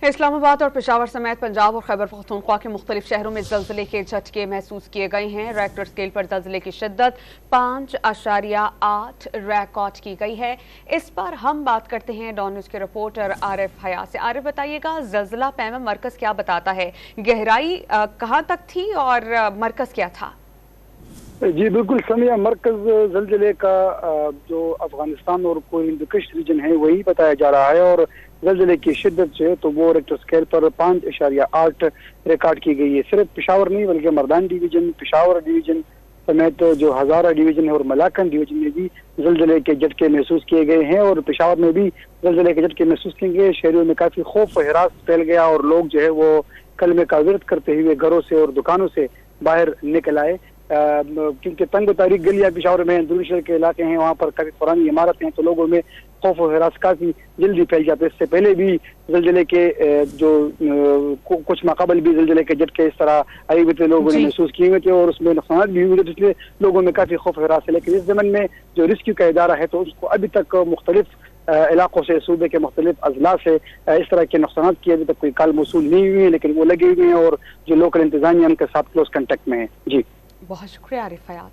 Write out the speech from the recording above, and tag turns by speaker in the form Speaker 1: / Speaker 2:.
Speaker 1: इस्लामाबाद और पेशावर समेत पंजाब और खैबर पख्तूनख्वा के मुख्तलिफ शहरों में ज़लज़ले के झटके महसूस किए गए हैं। रेक्टर स्केल पर ज़लज़ले की शिद्दत 5.8 रिकॉर्ड की गई है। इस पर हम बात करते हैं डॉन न्यूज़ के रिपोर्टर आरिफ हयात से। आरिफ, बताइएगा ज़लज़ला पैमा मरकज़ क्या बताता है, गहराई कहाँ तक थी और मरकज़ क्या था?
Speaker 2: जी बिल्कुल समिया, मरकज ज़लज़ले का जो अफगानिस्तान और कोई हिंदुकुश रीजन है वही बताया जा रहा है और ज़लज़ले की शिद्दत जो है तो वो रेक्टर स्केल पर 5.8 रिकॉर्ड की गई है। सिर्फ पेशावर नहीं बल्कि मर्दान डिवीजन, पेशावर डिवीजन समेत जो हज़ारा डिवीजन है और मलाकन डिवीजन में भी ज़लज़ले के झटके महसूस किए गए हैं और पेशावर में भी ज़लज़ले के झटके महसूस किए गए। शहरियों में काफ़ी खौफ व हिरास फैल गया और लोग जो है वो कलमे का विरद करते हुए घरों से और दुकानों से बाहर निकल आए, क्योंकि तंग तारीख गलियां पेशावर में अंदरूनी शहर के इलाके हैं, वहाँ पर काफी पुरानी इमारतें हैं तो लोगों में खौफ और हिरास काफी जल्दी फैल जाते हैं। इससे पहले भी ज़लज़ले के जो कुछ माक़ाबल भी ज़लज़ले के झटके इस तरह आए हुए थे, लोगों ने महसूस किए हुए थे और उसमें नुकसान भी हुए थे, इसलिए लोगों में काफी खौफ हिरास है। लेकिन इस ज़मन में जो रेस्क्यू का इदारा है तो उसको अभी तक मुख्तलिफ इलाकों से, सूबे के मुख्तलिफ अजला से इस तरह के नुकसान की अभी तक कोई कॉल मौसूल नहीं हुई है, लेकिन वो लगे हुए हैं और जो लोकल इंतजामिया उनके साथ क्लोज कांटेक्ट में है। जी
Speaker 1: बहुत शुक्रिया आरिफ हयात।